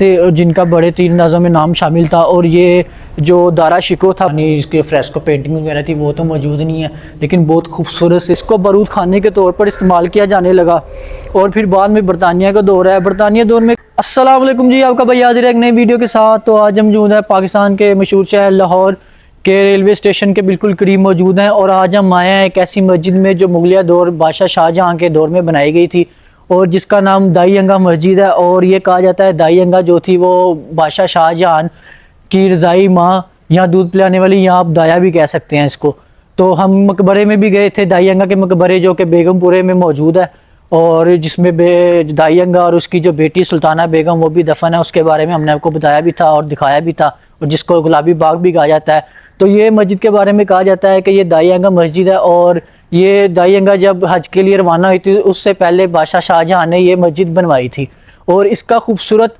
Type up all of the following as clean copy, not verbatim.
تھے جن کا بڑے تیر اندازوں میں نام شامل تھا، اور یہ جو دارا شکو تھا یعنی اس کے فریسکو پینٹنگ وغیرہ تھی وہ تو موجود نہیں ہے، لیکن بہت خوبصورت سے اس کو بارود خانے کے طور پر استعمال کیا جانے لگا۔ اور پھر بعد میں برطانیہ کا دور ہے، برطانیہ دور میں السلام علیکم جی، آپ کا بھائی حاضر ہے ایک نئی ویڈیو کے ساتھ۔ تو آج ہم موجود ہے پاکستان کے مشہور شہر لاہور کے ریلوے اسٹیشن کے بالکل قریب موجود ہیں، اور آج ہم آئے ہیں ایک ایسی مسجد میں جو مغلیہ دور بادشاہ شاہجہاں کے دور میں بنائی گئی تھی، اور جس کا نام دائی انگا مسجد ہے۔ اور یہ کہا جاتا ہے دائی انگا جو تھی وہ بادشاہ شاہجہاں کی رضائی ماں یا دودھ پلانے والی، یا آپ دایا بھی کہہ سکتے ہیں اس کو۔ تو ہم مقبرے میں بھی گئے تھے، دائی انگا کے مقبرے جو کہ بیگم پورے میں موجود ہے، اور جس میں دائی انگا اور اس کی جو بیٹی سلطانہ بیگم وہ بھی دفن ہے، اس کے بارے میں ہم نے آپ کو بتایا بھی تھا اور دکھایا بھی تھا، اور جس کو گلابی باغ بھی کہا جاتا ہے۔ تو یہ مسجد کے بارے میں کہا جاتا ہے کہ یہ دائی انگا مسجد ہے، اور یہ دائی انگا جب حج کے لیے روانہ ہوئی تھی اس سے پہلے بادشاہ شاہجہاں نے یہ مسجد بنوائی تھی، اور اس کا خوبصورت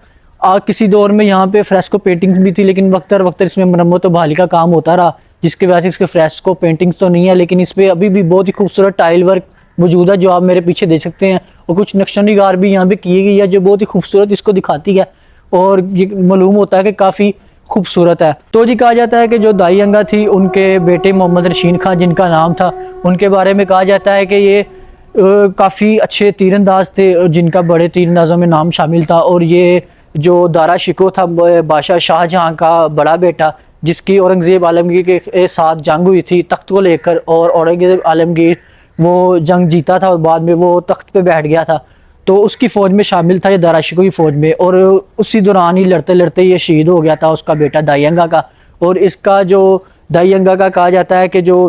کسی دور میں یہاں پہ فریسکو پینٹنگز بھی تھی، لیکن وقت اس میں مرمت و بحالی کا کام ہوتا رہا، جس کی وجہ سے اس کے فریسکو پینٹنگز تو نہیں ہے، لیکن اس پہ ابھی بھی بہت ہی خوبصورت ٹائل ورک موجود ہے جو آپ میرے پیچھے دیکھ سکتے ہیں، اور کچھ نقش و نگار بھی یہاں پہ کی گئی ہے جو بہت ہی خوبصورت اس کو دکھاتی ہے، اور یہ معلوم ہوتا ہے کہ کافی خوبصورت ہے۔ تو جی کہا جاتا ہے کہ جو دائی انگا تھی ان کے بیٹے محمد رشید خان جن کا نام تھا، ان کے بارے میں کہا جاتا ہے کہ یہ کافی اچھے تیر انداز تھے جن کا بڑے تیر اندازوں میں نام شامل تھا، اور یہ جو دارا شکو تھا بادشاہ شاہجہاں کا بڑا بیٹا، جس کی اورنگزیب عالمگیر کے ساتھ جنگ ہوئی تھی تخت کو لے کر، اور اورنگزیب عالمگیر وہ جنگ جیتا تھا اور بعد میں وہ تخت پہ بیٹھ گیا تھا، تو اس کی فوج میں شامل تھا یہ دارا شکو کی فوج میں، اور اسی دوران ہی لڑتے لڑتے یہ شہید ہو گیا تھا اس کا بیٹا دائی انگا کا۔ اور اس کا جو دائی انگا کا کہا جاتا ہے کہ جو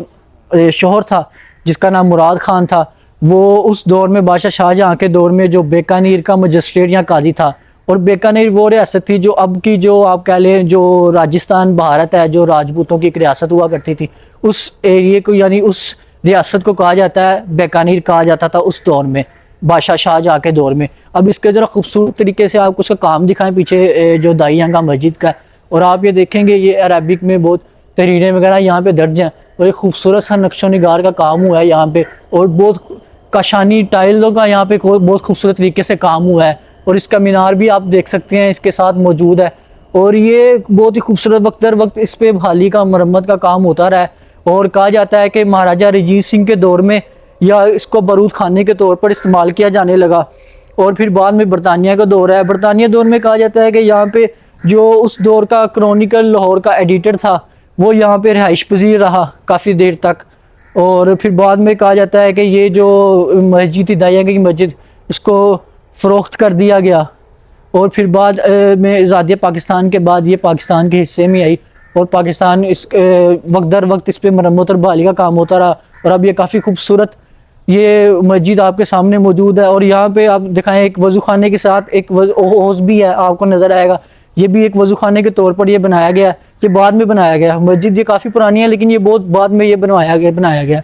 شوہر تھا جس کا نام مراد خان تھا، وہ اس دور میں بادشاہ شاہجہاں کے دور میں جو بیکانیر کا مجسٹریٹ یا قاضی تھا، اور بیکانیر وہ ریاست تھی جو اب کی جو آپ کہہ لیں جو راجستھان بھارت ہے، جو راجپوتوں کی ایک ریاست ہوا کرتی تھی، اس ایریے کو یعنی اس ریاست کو کہا جاتا ہے بیکانیر کہا جاتا تھا اس دور میں بادشاہ شاہجہاں کے دور میں۔ اب اس کے ذرا خوبصورت طریقے سے آپ کو اس کا کام دکھائیں پیچھے جو دائی انگا مسجد کا ہے، اور آپ یہ دیکھیں گے یہ عربک میں بہت تحریریں وغیرہ یہاں پہ درج ہیں، اور ایک خوبصورت سا نقش و نگار کا کام ہوا ہے یہاں پہ، اور بہت کاشانی ٹائلوں کا یہاں پہ بہت خوبصورت طریقے سے کام ہوا ہے، اور اس کا مینار بھی آپ دیکھ سکتے ہیں اس کے ساتھ موجود ہے، اور یہ بہت ہی خوبصورت وقت در وقت اس پہ بحالی کا مرمت کا کام ہوتا رہا ہے۔ اور کہا جاتا ہے کہ مہاراجہ رنجیت سنگھ کے دور میں یا اس کو بارود خانے کے طور پر استعمال کیا جانے لگا، اور پھر بعد میں برطانیہ کا دور ہے، برطانیہ دور میں کہا جاتا ہے کہ یہاں پہ جو اس دور کا کرونیکل لاہور کا ایڈیٹر تھا وہ یہاں پہ رہائش پذیر رہا کافی دیر تک، اور پھر بعد میں کہا جاتا ہے کہ یہ جو مسجد تھی دائی انگا کی مسجد اس کو فروخت کر دیا گیا، اور پھر بعد میں آزادی پاکستان کے بعد یہ پاکستان کے حصے میں آئی، اور پاکستان اس وقت در وقت اس پہ مرمت اور بحالی کا کام ہوتا رہا، اور اب یہ کافی خوبصورت یہ مسجد آپ کے سامنے موجود ہے۔ اور یہاں پہ آپ دکھائیں ایک وضو خانے کے ساتھ ایک حوض بھی ہے، آپ کو نظر آئے گا، یہ بھی ایک وضو خانے کے طور پر یہ بنایا گیا ہے، یہ بعد میں بنایا گیا مسجد، یہ کافی پرانی ہے لیکن یہ بہت بعد میں یہ بنایا گیا۔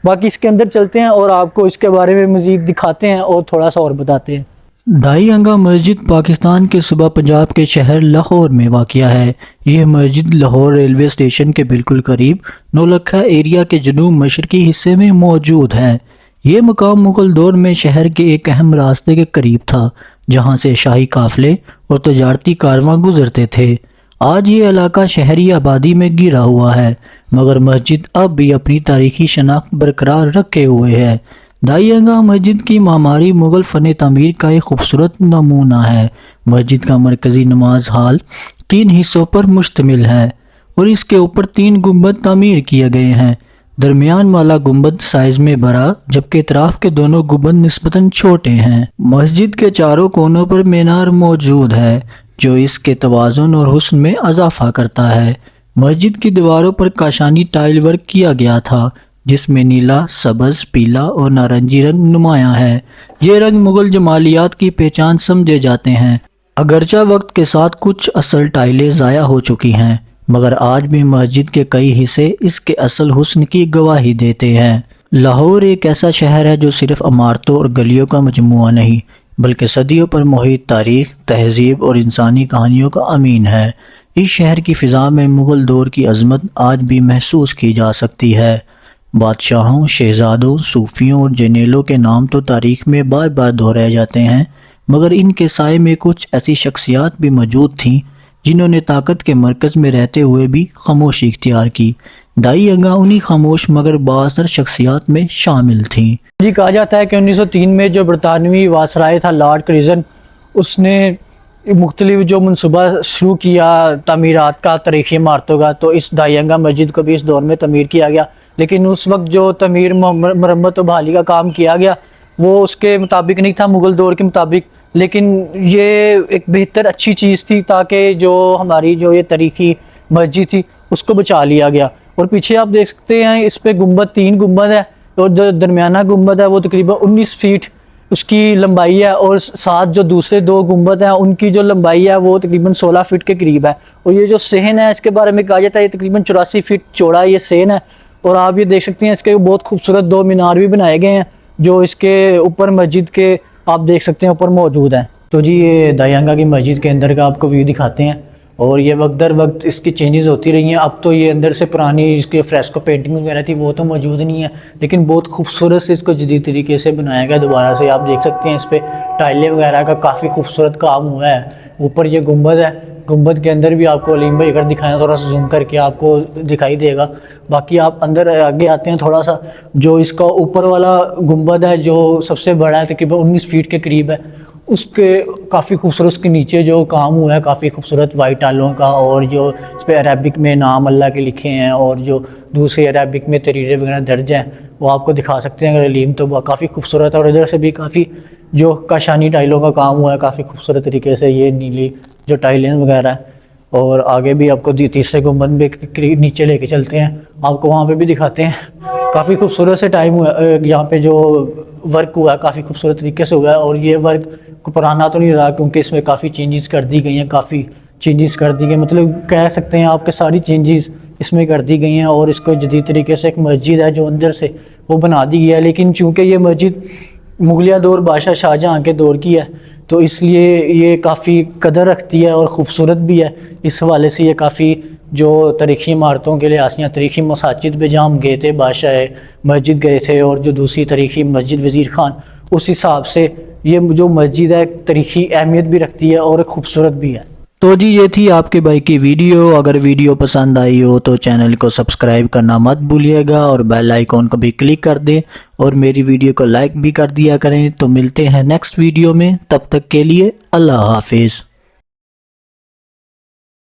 باقی اس کے اندر چلتے ہیں اور آپ کو اس کے بارے میں مزید دکھاتے ہیں اور تھوڑا سا اور بتاتے ہیں۔ دائی انگا مسجد پاکستان کے صوبہ پنجاب کے شہر لاہور میں واقع ہے۔ یہ مسجد لاہور ریلوے اسٹیشن کے بالکل قریب نولکھا ایریا کے جنوب مشرقی حصے میں موجود ہے۔ یہ مقام مغل دور میں شہر کے ایک اہم راستے کے قریب تھا جہاں سے شاہی قافلے اور تجارتی کارواں گزرتے تھے۔ آج یہ علاقہ شہری آبادی میں گھرا ہوا ہے، مگر مسجد اب بھی اپنی تاریخی شناخت برقرار رکھے ہوئے ہے۔ دائی انگا مسجد کی معماری مغل فن تعمیر کا ایک خوبصورت نمونہ ہے۔ مسجد کا مرکزی نماز ہال 3 حصوں پر مشتمل ہے، اور اس کے اوپر 3 گنبد تعمیر کیے گئے ہیں۔ درمیان والا گنبد سائز میں بڑا، جبکہ اطراف کے دونوں گنبد نسبتاً چھوٹے ہیں۔ مسجد کے چاروں کونوں پر مینار موجود ہے جو اس کے توازن اور حسن میں اضافہ کرتا ہے۔ مسجد کی دیواروں پر کاشانی ٹائل ورک کیا گیا تھا جس میں نیلا، سبز، پیلا اور نارنجی رنگ نمایاں ہے۔ یہ رنگ مغل جمالیات کی پہچان سمجھے جاتے ہیں، اگرچہ وقت کے ساتھ کچھ اصل ٹائلیں ضائع ہو چکی ہیں، مگر آج بھی مسجد کے کئی حصے اس کے اصل حسن کی گواہی دیتے ہیں۔ لاہور ایک ایسا شہر ہے جو صرف عمارتوں اور گلیوں کا مجموعہ نہیں بلکہ صدیوں پر محیط تاریخ، تہذیب اور انسانی کہانیوں کا امین ہے۔ اس شہر کی فضا میں مغل دور کی عظمت آج بھی محسوس کی جا سکتی ہے۔ بادشاہوں، شہزادوں، صوفیوں اور جنیلوں کے نام تو تاریخ میں بار بار دہرائے جاتے ہیں، مگر ان کے سائے میں کچھ ایسی شخصیات بھی موجود تھیں جنہوں نے طاقت کے مرکز میں رہتے ہوئے بھی خاموشی اختیار کی۔ دائی انگا انہی خاموش مگر بااثر شخصیات میں شامل تھیں۔ جی کہا جاتا ہے کہ 1903 میں جو برطانوی وائسرائے تھا لارڈ کرزن، اس نے مختلف جو منصوبہ شروع کیا تعمیرات کا، تاریخی عمارتوں کا، تو اس دائی انگا مسجد کو بھی اس دور میں تعمیر کیا گیا۔ لیکن اس وقت جو تعمیر مرمت و بحالی کا کام کیا گیا وہ اس کے مطابق نہیں تھا، مغل دور کے مطابق، لیکن یہ ایک بہتر اچھی چیز تھی تاکہ جو ہماری جو یہ تاریخی مسجد تھی اس کو بچا لیا گیا۔ اور پیچھے آپ دیکھ سکتے ہیں اس پہ گنبد 3 گنبد ہے، اور جو درمیانہ گنبد ہے وہ تقریباً 19 فیٹ اس کی لمبائی ہے، اور ساتھ جو دوسرے 2 گنبد ہیں ان کی جو لمبائی ہے وہ تقریباً 16 فٹ کے قریب ہے۔ اور یہ جو صحن ہے اس کے بارے میں کہا جاتا ہے یہ تقریباً 84 فٹ چوڑا یہ صحن ہے، اور آپ یہ دیکھ سکتے ہیں اس کے بہت خوبصورت 2 مینار بھی بنائے گئے ہیں جو اس کے اوپر مسجد کے آپ دیکھ سکتے ہیں اوپر موجود ہیں۔ تو جی یہ دائی انگا کی مسجد کے اندر کا آپ کو ویو دکھاتے ہیں، اور یہ وقت در وقت اس کی چینجز ہوتی رہی ہیں۔ اب تو یہ اندر سے پرانی اس کے فریسکو پینٹنگ وغیرہ تھی وہ تو موجود نہیں ہے، لیکن بہت خوبصورت سے اس کو جدید طریقے سے بنایا گیا دوبارہ سے۔ آپ دیکھ سکتے ہیں اس پہ ٹائلیں وغیرہ کا کافی خوبصورت کام ہوا ہے۔ اوپر یہ گنبد ہے، گنبد کے اندر بھی آپ کو علیم بھائی اگر دکھائیں تھوڑا سا زوم کر کے آپ کو دکھائی دے گا۔ باقی آپ اندر آگے آتے ہیں تھوڑا سا، جو اس کا اوپر والا گنبد ہے جو سب سے بڑا ہے تقریباً 19 فیٹ کے قریب ہے، اس کے کافی خوبصورت اس کے نیچے جو کام ہوا ہے کافی خوبصورت وائٹ ٹائلوں کا، اور جو اس پہ عربک میں نام اللہ کے لکھے ہیں اور جو دوسرے عربک میں تحریریں وغیرہ درج ہیں وہ آپ کو دکھا سکتے ہیں اگر علیم تو وہ کافی خوبصورت ہے۔ اور ادھر سے بھی کافی جو کاشانی ٹائلوں کا کام ہوا ہے کافی خوبصورت طریقے سے، یہ نیلی جو ٹائلیں وغیرہ ہیں۔ اور آگے بھی آپ کو تیسرے گنبد میں نیچے لے کے چلتے ہیں، آپ کو وہاں پہ بھی دکھاتے ہیں۔ کافی خوبصورت سے ٹائم ہوا یہاں پہ جو ورک ہوا ہے کافی خوبصورت طریقے سے ہوا ہے، اور یہ ورک پرانا تو نہیں رہا کیونکہ اس میں کافی چینجز کر دی گئی ہیں، کافی چینجز کر دی گئی، مطلب کہہ سکتے ہیں آپ کہ ساری چینجز اس میں کر دی گئی ہیں، اور اس کو جدید طریقے سے ایک مسجد ہے جو اندر سے وہ بنا دی گئی ہے۔ لیکن چونکہ یہ مسجد مغلیہ دور بادشاہ شاہجہاں کے دور کی ہے تو اس لیے یہ کافی قدر رکھتی ہے اور خوبصورت بھی ہے۔ اس حوالے سے یہ کافی جو تاریخی عمارتوں کے لحاظ سے تاریخی مساجد پہ جہاں ہم گئے تھے بادشاہ مسجد گئے تھے اور جو دوسری تاریخی مسجد وزیر خان، اس حساب سے یہ جو مسجد ہے تاریخی اہمیت بھی رکھتی ہے اور خوبصورت بھی ہے۔ تو جی یہ تھی آپ کے بھائی کی ویڈیو۔ اگر ویڈیو پسند آئی ہو تو چینل کو سبسکرائب کرنا مت بھولیے گا، اور بیل آئیکن کو بھی کلک کر دیں، اور میری ویڈیو کو لائک بھی کر دیا کریں۔ تو ملتے ہیں نیکسٹ ویڈیو میں، تب تک کے لیے اللہ حافظ۔